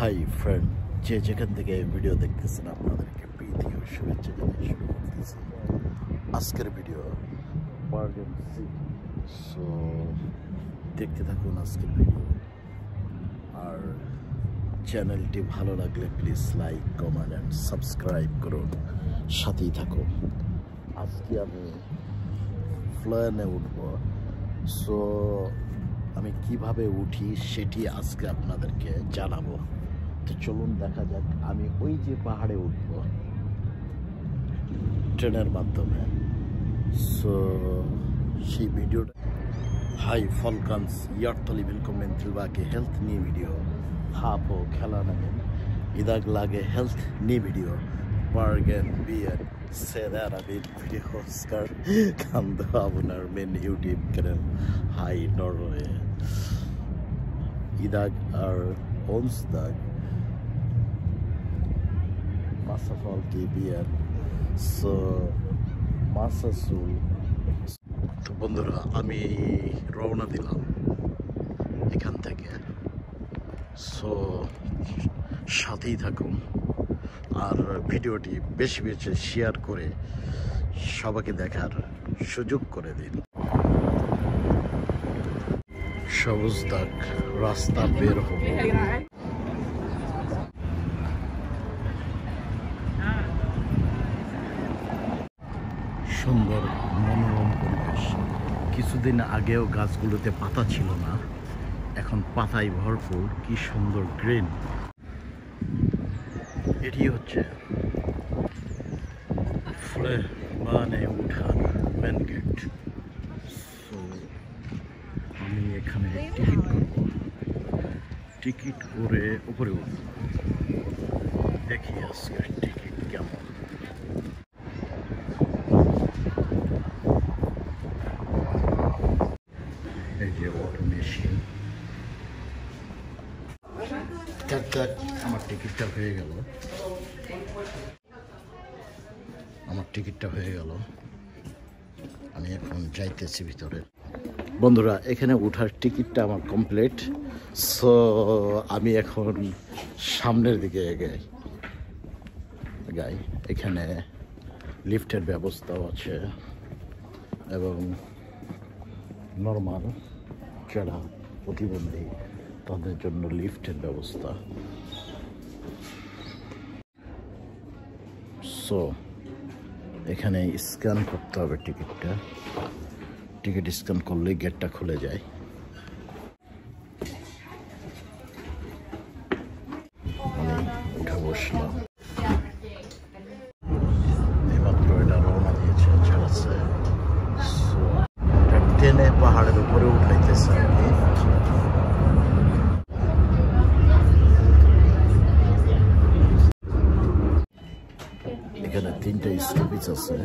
Hi friend, যে যেখান থেকে ভিডিও দেখতেছেন আপনাদেরকে প্রীতি ও শুভেচ্ছা জানিয়ে শুরু করতেছি আজকের ভিডিও বার্গেন সিটি। সো দেখতে থাকুন আজকের ভিডিও, আর চ্যানেলটি ভালো লাগলে please like, comment and subscribe করুন, সাথেই থাকুন। আজকে আমি প্লেনে উঠব। সো আমি কিভাবে উঠি সেটি আজকে আপনাদেরকে জানাবো। তো চলুন দেখা যাক। আমি ওই যে পাহাড়ে উঠব ট্রেনের মাধ্যমে। সো সেই ভিডিওটা Hei folkens, hjertelig velkommen tilbake. Helt ny video her på kanalen. I dag lager jeg helt ny video. Bergen byen. Se der er min video. Skal kan du abonnere min YouTube-kanal. Hei Norge. I dag er onsdag. Masse folk i byen. Så masse sol. তো বন্ধুরা, আমি রওনা দিলাম এখান থেকে। So সাথেই থাকুন, আর ভিডিওটি বেশি বেশি শেয়ার করে সবাইকে দেখার সুযোগ করে দিন। সবুজ দাগ রাস্তা বের হব। সুন্দর মনোরম পরিবেশ। কিছুদিন আগেও গাছগুলোতে পাতা ছিল না, এখন পাতায় ভরপুর। কি সুন্দর গ্রিন। এটি হচ্ছে মানে উঠার মেন গেট। সো আমি এখানে টিকিট করব, টিকিট করে উপরে উঠব। দেখি আজকে টিকিট কেমন। এই যে অটো মেশিন। আমার টিকিটটা হয়ে গেল, আমি এখন যাইতেছি ভিতরে। বন্ধুরা, এখানে ওঠার টিকিটটা আমার কমপ্লিট। সো আমি এখন সামনের দিকে এগাই। এখানে লিফটের ব্যবস্থাও আছে এবং নর্মাল যারা প্রতিবন্ধী তাদের জন্য লিফটের ব্যবস্থা। সো এখানে স্ক্যান করতে হবে টিকিটটা। টিকিট স্ক্যান করলে গেটটা খুলে যায়। আমি উঠে বসলাম। এইমাত্র এটা রওনা দিয়েছে, ছাড়াচ্ছে। ট্রেনে পাহাড়ের উপরে উঠাইতেছে আর কি। এখানে তিনটা স্টপেজ আছে।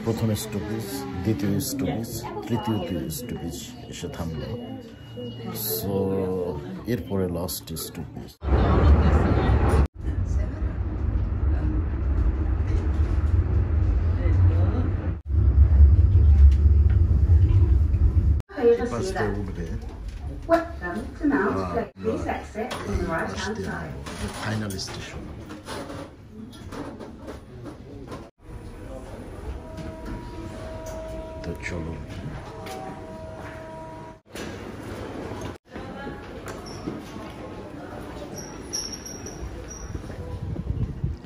প্রথম স্টপেজ, দ্বিতীয় স্টপেজ, তৃতীয় স্টপেজ এসে থামলো। সো এরপরে লাস্ট স্টপেজ। বাসতে উঠবে ফাইনাল স্টেশন। তো চলো,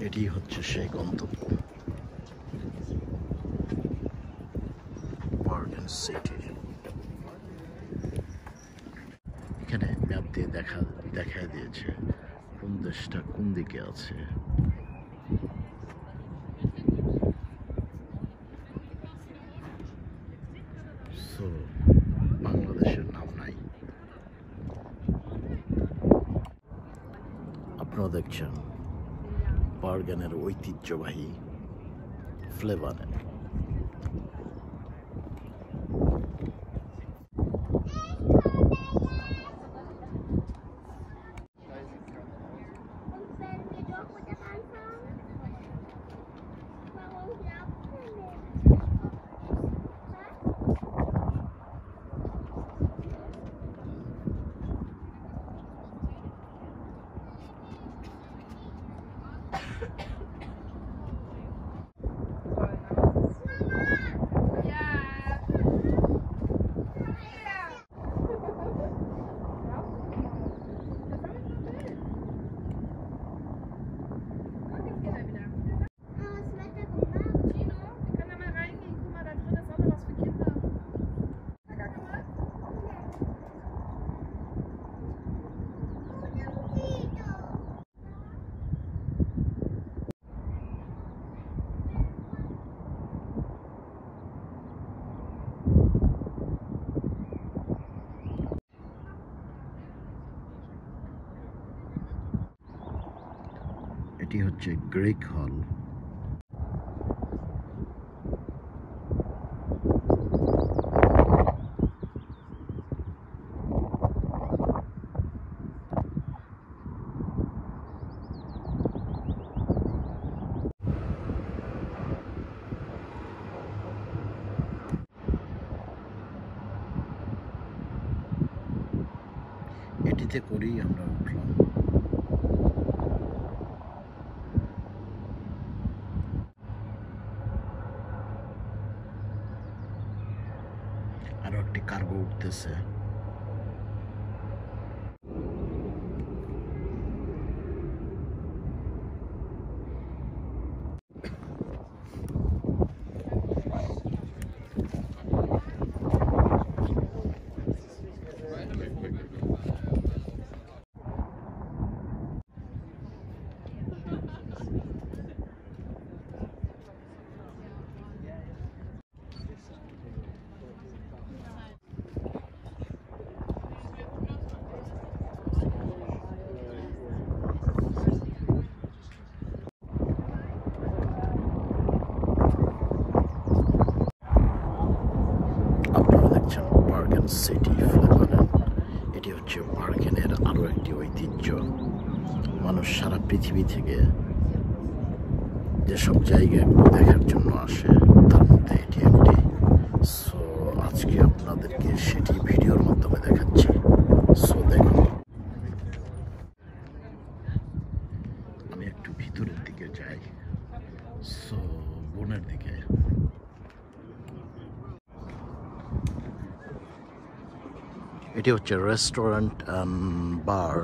এটি হচ্ছে সেই গন্তব্য, বার্গেন সিটি। এখানে ম্যাপ দিয়ে দেখায় দিয়েছে কোন দেশটা কোন দিকে আছে। সো বাংলাদেশের নাম নাই। আপনারা দেখছেন বার্গেনের ঐতিহ্যবাহী ফ্লেভারে। এটি হচ্ছে গ্রিক হল। এটিতে করেই আমরা উঠলাম। আরো একটি কার্গো উঠতেছে। বার্গেন সিটি ফ্লেভারেন। এটি হচ্ছে বার্গেনের আরও একটি ঐতিহ্য। মানুষ সারা পৃথিবী থেকে যেসব জায়গাগুলো দেখার জন্য আসে তার মধ্যে এটি একটি। সো আজকে আপনাদেরকে সেটি ভিডিওর মাধ্যমে দেখাচ্ছি। সো দেখুন, আমি একটু ভিতরের দিকে যাই। সো বনের দিকে। এটি হচ্ছে restaurant and bar.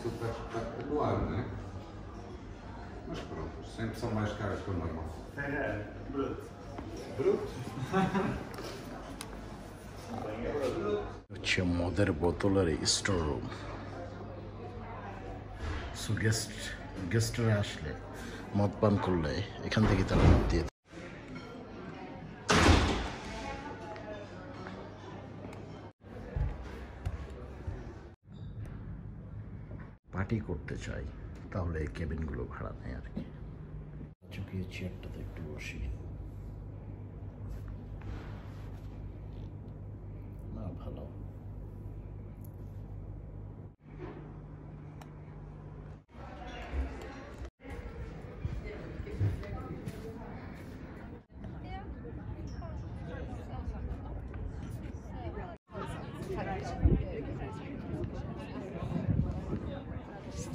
Super espetacular, não é? Mas pronto, sempre são mais caras que o normal. É, bruto. Bruto? হচ্ছে মদের বোতলের স্টোর রুম। সো গেস্টরা আসলে মদ পান করলে এখান থেকে তারা মদ দিয়ে পার্টি করতে চাই তাহলে এই কেবিনগুলো ভাড়া নেয় আর কি। চুকিয়ে চেয়ারটাতে একটু বসি। না ভালো।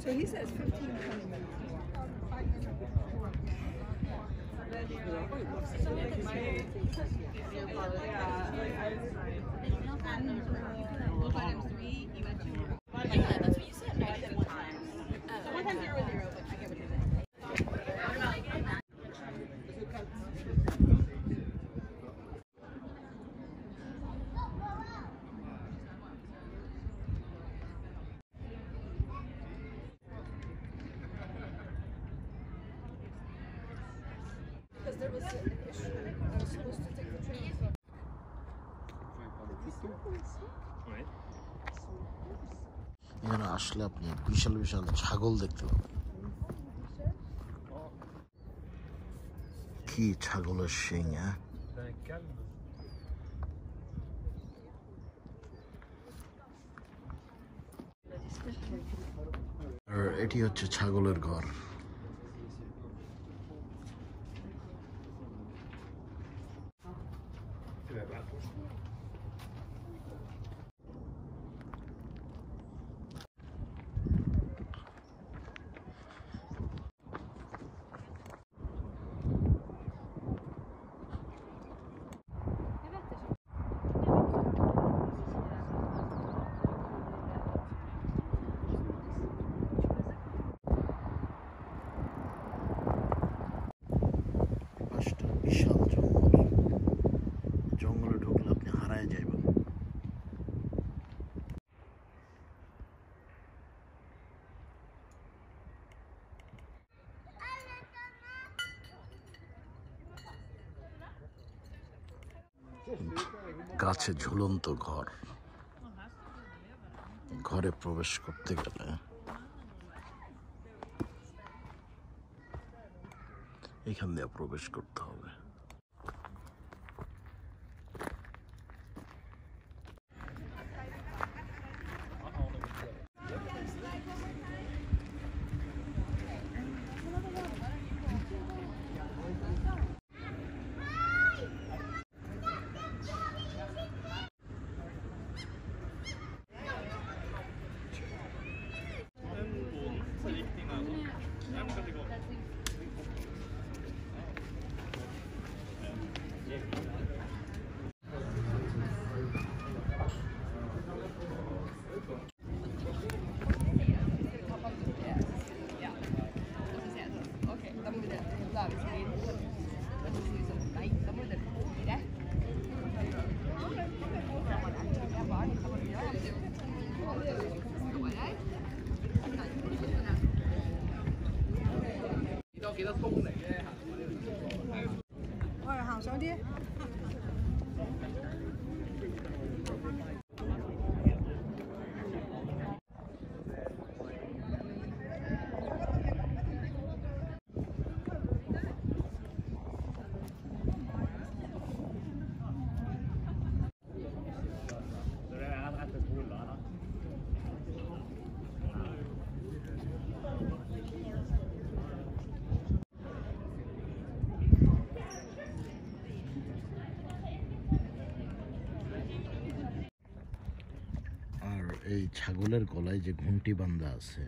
So he says 15-20 minutes. Yeah, that's what you said. No, I said 1 time. One time 0-0, but I get what you're saying. Because there was an issue. I was supposed to take the train. এখানে আসলে আপনি বিশাল বিশাল ছাগল দেখতে পাবেন। কি ছাগলের শিং! আর এটি হচ্ছে ছাগলের ঘর। গাছে ঝুলন্ত ঘর। ঘরে প্রবেশ করতে গেলে এখান দিয়ে প্রবেশ করতে হবে। এই ছাগলের গলায় যে ঘুঁটি বাঁধা আছে,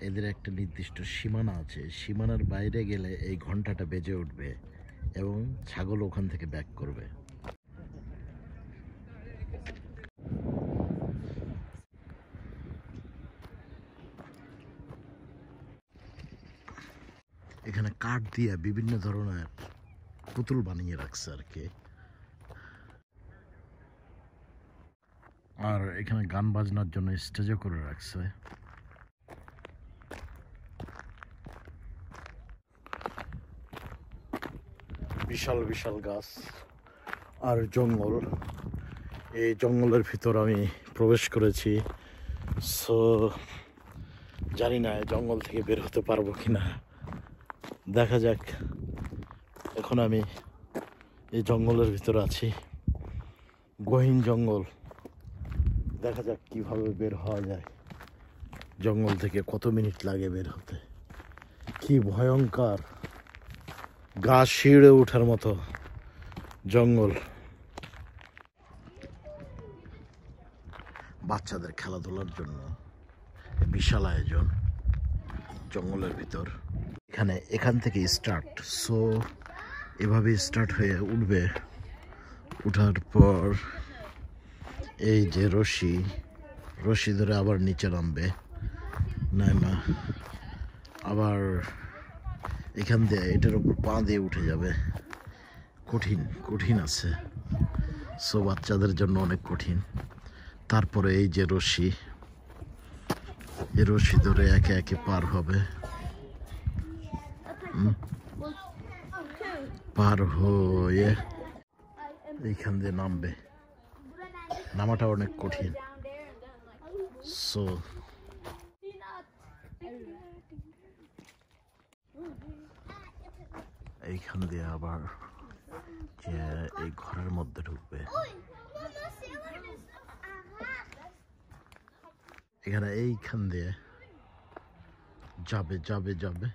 এদের একটা নির্দিষ্ট সীমানা আছে। সীমানার বাইরে গেলে এই ঘন্টাটা বেজে উঠবে এবং ছাগল ওখান থেকে ব্যাক করবে। এখানে কাঠ দিয়ে বিভিন্ন ধরনের পুতুল বানিয়ে রাখছে আর কি। আর এখানে গান বাজনার জন্য স্টেজও করে রাখছে। বিশাল বিশাল গাছ আর জঙ্গল। এই জঙ্গলের ভিতর আমি প্রবেশ করেছি। সো জানি না জঙ্গল থেকে বের হতে পারবো কিনা, দেখা যাক। এখন আমি এই জঙ্গলের ভিতর আছি, গহীন জঙ্গল। দেখা যাক কিভাবে বের হওয়া যায় জঙ্গল থেকে। কত মিনিট লাগে বের হতে। কি ভয়ঙ্কর, গা শিউড়ে ওঠার মতো জঙ্গল। বাচ্চাদের খেলাধুলার জন্য বিশাল আয়োজন জঙ্গলের ভিতর। এখান থেকে স্টার্ট। সো এভাবে স্টার্ট হয়ে উঠবে। উঠার পর এই যে রশি ধরে আবার নিচে নামবে, নাইমা আবার এখান দিয়ে এটার উপর পা দিয়ে উঠে যাবে। কঠিন আছে। সো বাচ্চাদের জন্য অনেক কঠিন। তারপরে এই যে রশি ধরে একে একে পার হবে। পার হয়ে এইখান দিয়ে নামবে। নামাটা অনেক কঠিন। সো এইখান দিয়ে আবার যে এই ঘরের মধ্যে ঢুকবে। এখানে এইখান দিয়ে যাবে।